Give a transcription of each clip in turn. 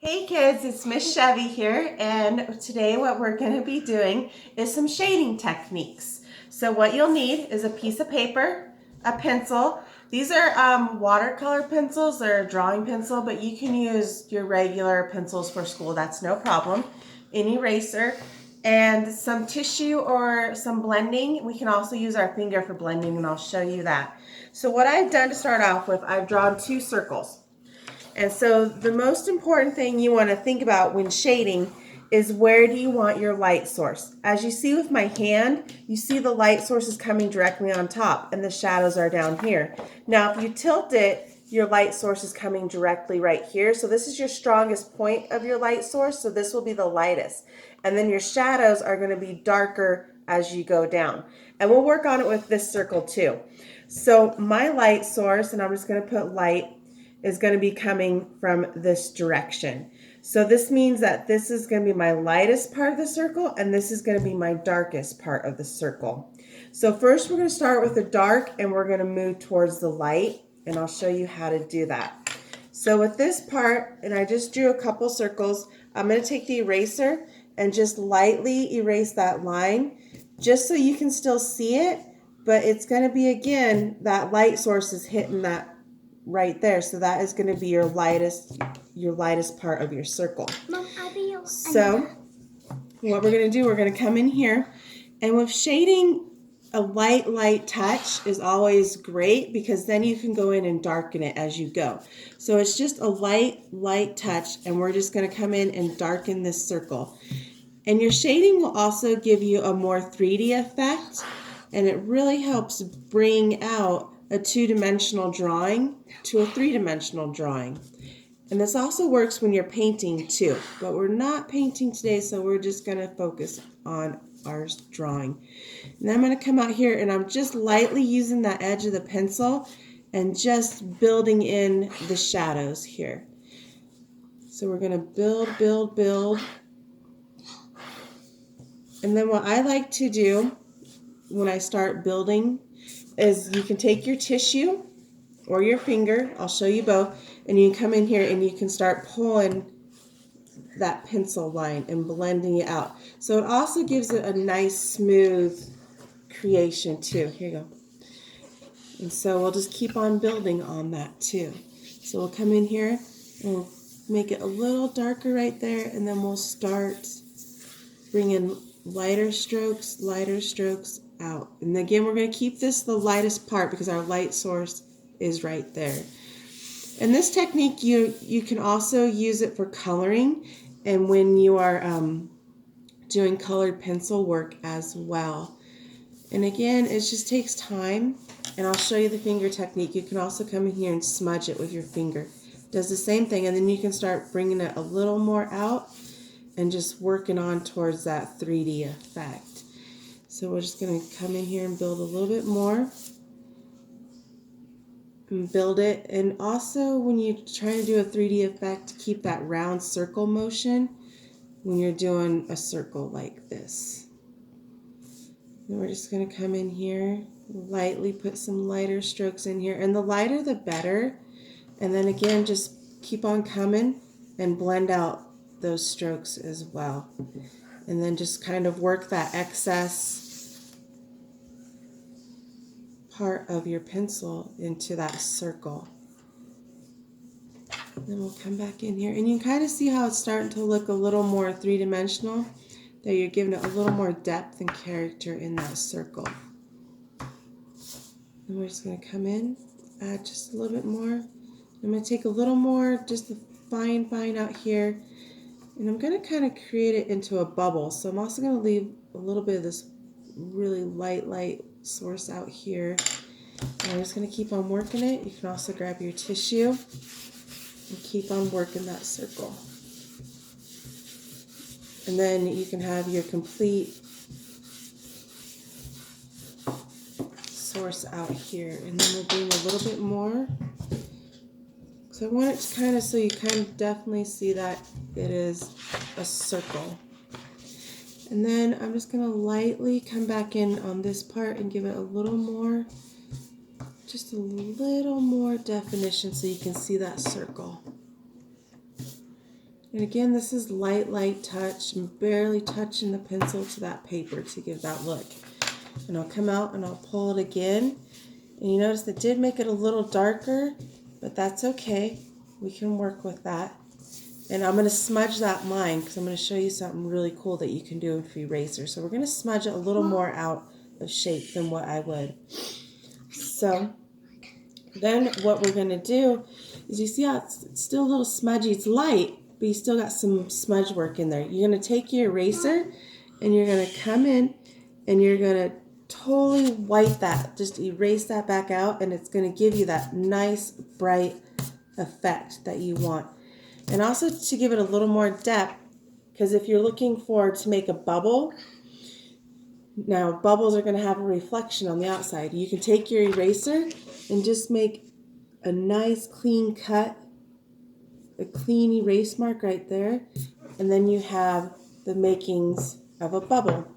Hey kids, it's Ms Chevy here, and today what we're going to be doing is some shading techniques. So what you'll need is a piece of paper, a pencil. These are watercolor pencils or a drawing pencil, but you can use your regular pencils for school, that's no problem. An eraser and some tissue or some blending. We can also use our finger for blending, and I'll show you that. So what I've done to start off with, I've drawn two circles. And so the most important thing you want to think about when shading is where do you want your light source. As you see with my hand, you see the light source is coming directly on top and the shadows are down here. Now if you tilt it, your light source is coming directly right here. So this is your strongest point of your light source, so this will be the lightest. And then your shadows are going to be darker as you go down. And we'll work on it with this circle too. So my light source, and I'm just going to put light, is going to be coming from this direction. So this means that this is going to be my lightest part of the circle and this is going to be my darkest part of the circle. So first we're going to start with the dark and we're going to move towards the light, and I'll show you how to do that. So with this part, and I just drew a couple circles, I'm going to take the eraser and just lightly erase that line just so you can still see it, but it's going to be, again, that light source is hitting that right there, so that is going to be your lightest part of your circle. Mom, so what we're going to do, we're going to come in here, and with shading, a light touch is always great because then you can go in and darken it as you go. So it's just a light touch, and we're just going to come in and darken this circle. And your shading will also give you a more 3D effect, and it really helps bring out a two-dimensional drawing to a three-dimensional drawing. And this also works when you're painting too, but we're not painting today, so we're just going to focus on our drawing. And then I'm going to come out here and I'm just lightly using that edge of the pencil and just building in the shadows here. So we're going to build. And then what I like to do when I start building is you can take your tissue or your finger, I'll show you both, and you can come in here and you can start pulling that pencil line and blending it out. So it also gives it a nice smooth creation too. Here you go. And so we'll just keep on building on that too. So we'll come in here and we'll make it a little darker right there, and then we'll start bringing lighter strokes out. And again, we're going to keep this the lightest part because our light source is right there. And this technique, you can also use it for coloring and when you are doing colored pencil work as well. And again, it just takes time, and I'll show you the finger technique. You can also come in here and smudge it with your finger. It does the same thing, and then you can start bringing it a little more out and just working on towards that 3D effect. So we're just going to come in here and build a little bit more and build it. And also when you try to do a 3D effect, keep that round circle motion when you're doing a circle like this. And we're just going to come in here, lightly put some lighter strokes in here, and the lighter the better. And then again, just keep on coming and blend out those strokes as well. And then just kind of work that excess part of your pencil into that circle. And then we'll come back in here, and you can kind of see how it's starting to look a little more three-dimensional, that you're giving it a little more depth and character in that circle. And we're just going to come in, add just a little bit more. I'm going to take a little more, just a fine out here, and I'm going to kind of create it into a bubble. So I'm also going to leave a little bit of this really light source out here. And I'm just going to keep on working it. You can also grab your tissue and keep on working that circle. And then you can have your complete source out here. And then we'll bring a little bit more. So I want it to kind of, so you kind of definitely see that it is a circle. And then I'm just going to lightly come back in on this part and give it a little more, just a little more definition so you can see that circle. And again, this is light touch. I'm barely touching the pencil to that paper to give that look. And I'll come out and I'll pull it again. And you notice it did make it a little darker, but that's okay. We can work with that. And I'm going to smudge that line because I'm going to show you something really cool that you can do with eraser. So we're going to smudge it a little more out of shape than what I would. So then what we're going to do is, you see how it's still a little smudgy. It's light, but you still got some smudge work in there. You're going to take your eraser and you're going to come in and you're going to totally wipe that. Just erase that back out, and it's going to give you that nice bright effect that you want. And also to give it a little more depth, because if you're looking to make a bubble, now bubbles are going to have a reflection on the outside. You can take your eraser and just make a nice clean cut, a clean erase mark right there, and then you have the makings of a bubble.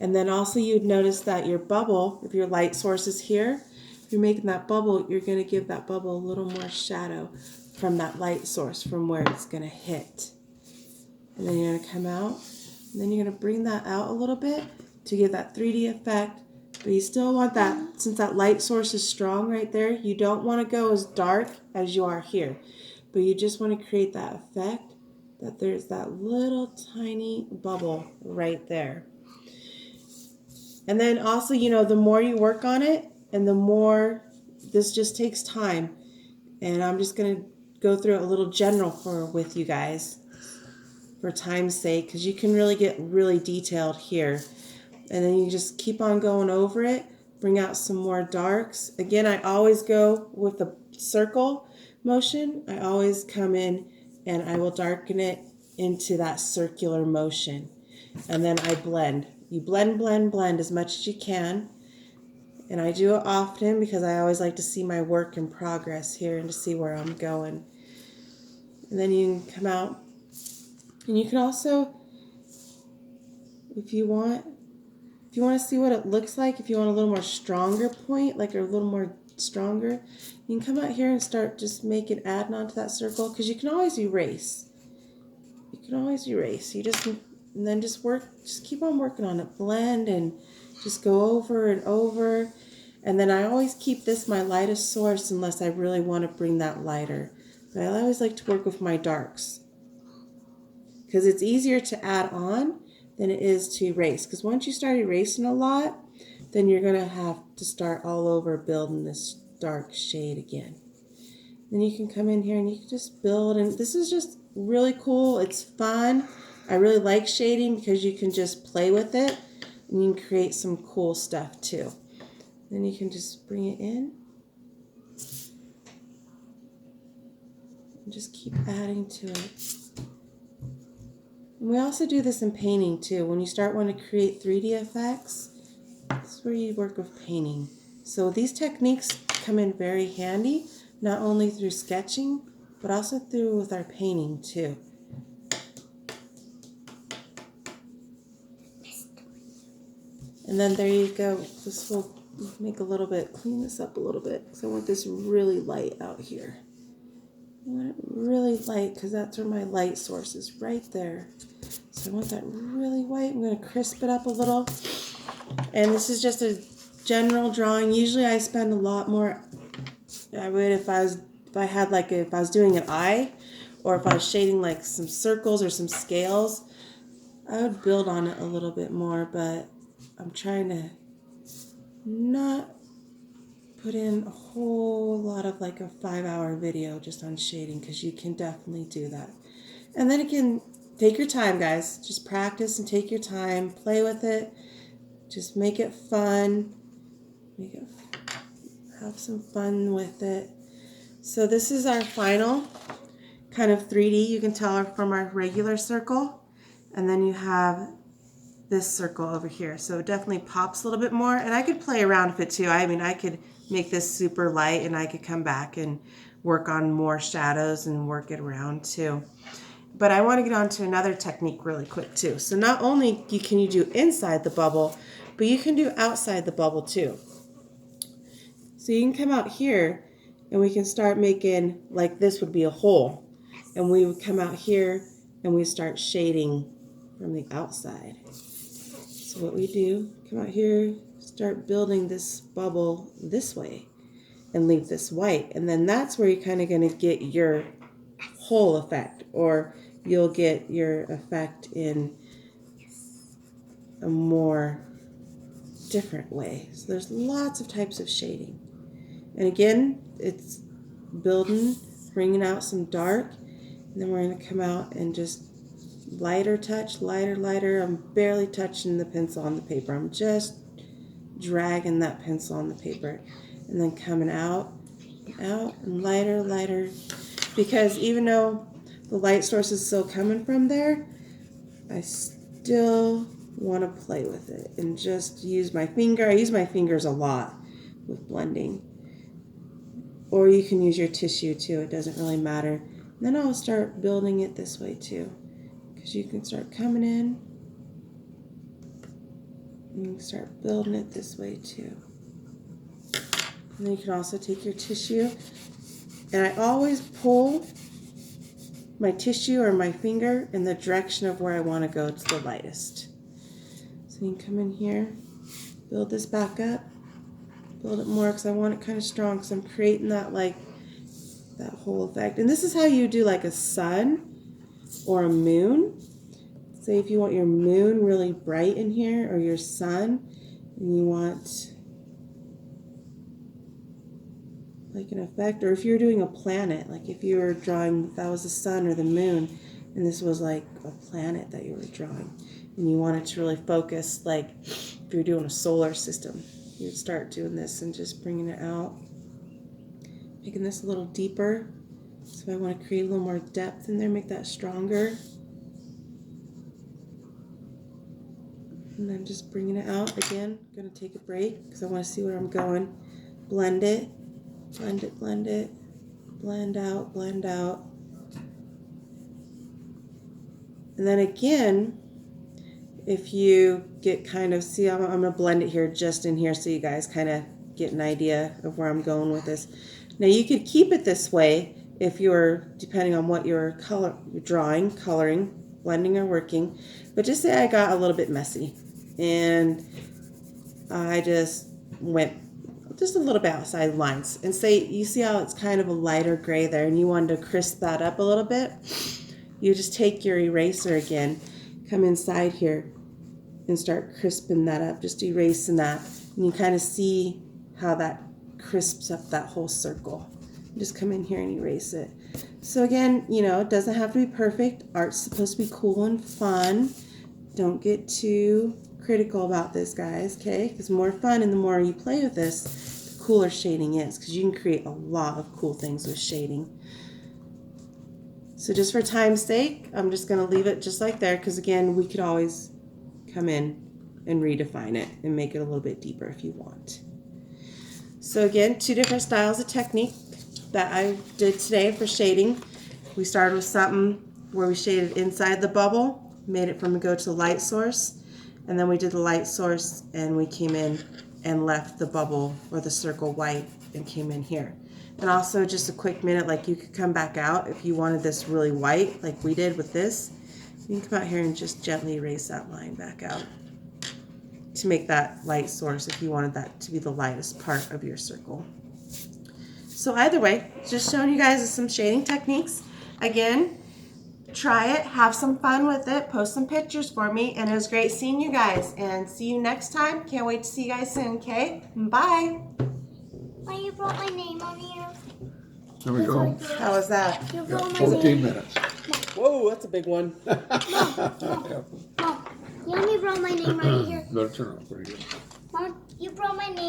And then also you'd notice that your bubble, if your light source is here, if you're making that bubble, you're going to give that bubble a little more shadow from that light source, from where it's going to hit. And then you're going to come out, and then you're going to bring that out a little bit to give that 3D effect. But you still want that, since that light source is strong right there, you don't want to go as dark as you are here. But you just want to create that effect that there's that little tiny bubble right there. And then also, the more you work on it, and the more, this just takes time. And I'm just going to go through it a little general with you guys for time's sake, because you can really get really detailed here. And then you just keep on going over it, bring out some more darks. Again, I always go with the circle motion. I always come in and I will darken it into that circular motion. And then I blend. You blend as much as you can. And I do it often because I always like to see my work in progress here and to see where I'm going. And then you can come out. And you can also, if you want to see what it looks like, if you want a little more stronger point, like a little more stronger, you can come out here and start just adding on to that circle, because you can always erase. You just, and then just keep on working on it. Blend and just go over and over. And then I always keep this my lightest source unless I really want to bring that lighter. But I always like to work with my darks, because it's easier to add on than it is to erase. Because once you start erasing a lot, then you're going to have to start all over building this dark shade again. Then you can come in here and you can just build, and this is just really cool. It's fun. I really like shading because you can just play with it and you can create some cool stuff too. Then you can just bring it in and just keep adding to it. And we also do this in painting too. When you start wanting to create 3D effects, this is where you work with painting. So these techniques come in very handy, not only through sketching, but also through with our painting too. And then there you go. This will make a little bit, clean this up a little bit. So I want this really light out here. I want it really light because that's where my light source is, right there. So I want that really white. I'm going to crisp it up a little. And this is just a general drawing. Usually I spend a lot more. I would if I was doing an eye, or if I was shading like some circles or some scales, I would build on it a little bit more, but I'm trying to not put in a whole lot of like a 5-hour video just on shading, because you can definitely do that. And then again, take your time, guys. Just practice and take your time. Play with it. Just make it fun. Have some fun with it. So this is our final kind of 3D. You can tell from our regular circle. And then you have this circle over here. So it definitely pops a little bit more. And I could play around with it too. I mean, I could make this super light and I could come back and work on more shadows and work it around too. But I want to get on to another technique really quick too. So not only can you do inside the bubble, but you can do outside the bubble too. So you can come out here and we can start making, like this would be a hole. And we would come out here and we start shading from the outside. So what we do, come out here, start building this bubble this way and leave this white. And then that's where you're kind of going to get your whole effect, or you'll get your effect in a more different way. So there's lots of types of shading. And again, it's building, bringing out some dark, and then we're going to come out and just lighter touch, lighter. I'm barely touching the pencil on the paper. I'm just dragging that pencil on the paper, and then coming out, and lighter. Because even though the light source is still coming from there, I still want to play with it and just use my finger. I use my fingers a lot with blending. Or you can use your tissue too, it doesn't really matter. And then I'll start building it this way too, because you can start coming in and you can start building it this way too. And then you can also take your tissue, and I always pull my tissue or my finger in the direction of where I want to go to the lightest. So you can come in here, build this back up, build it more because I want it kind of strong, because I'm creating that that whole effect. And this is how you do like a sun or a moon. Say if you want your moon really bright in here, or your sun, and you want like an effect, or if you're doing a planet, like if you were drawing, if that was the sun or the moon, and this was like a planet that you were drawing, and you wanted to really focus, like if you're doing a solar system, you'd start doing this and just bringing it out, making this a little deeper. So if I want to create a little more depth in there, make that stronger. And then just bringing it out again. I'm going to take a break because I want to see where I'm going. Blend it, blend it, blend out. And then again, if you get kind of, see, I'm going to blend it here, just in here, so you guys kind of get an idea of where I'm going with this. Now you could keep it this way if you're, depending on what you're drawing, coloring, blending, or working. But just say I got a little bit messy and I just went just a little bit outside lines, and say you see how it's kind of a lighter gray there, and you wanted to crisp that up a little bit, you just take your eraser again, come inside here and start crisping that up, just erasing that, and you kind of see how that crisps up that whole circle. Just come in here and erase it. So again, you know, it doesn't have to be perfect. Art's supposed to be cool and fun. Don't get too critical about this, guys, okay? Because the more fun and the more you play with this, the cooler shading is, because you can create a lot of cool things with shading. So just for time's sake, I'm just going to leave it just like there, because again, we could always come in and redefine it and make it a little bit deeper if you want. So again, two different styles of technique that I did today for shading. We started with something where we shaded inside the bubble, made it from a go to the light source, and then we did the light source and we came in and left the bubble or the circle white and came in here. And also just a quick minute, like you could come back out if you wanted this really white like we did with this. You can come out here and just gently erase that line back out to make that light source if you wanted that to be the lightest part of your circle. So either way, just showing you guys some shading techniques. Again, try it, have some fun with it, post some pictures for me, and it was great seeing you guys, and see you next time. Can't wait to see you guys soon, okay? Bye. Why you wrote my name on here? There we go. How was that? You Yeah, wrote my 14 name. minutes. Whoa, that's a big one. Yeah, Mom, you only wrote my name right here. better turn off pretty good. Mom, you wrote my name.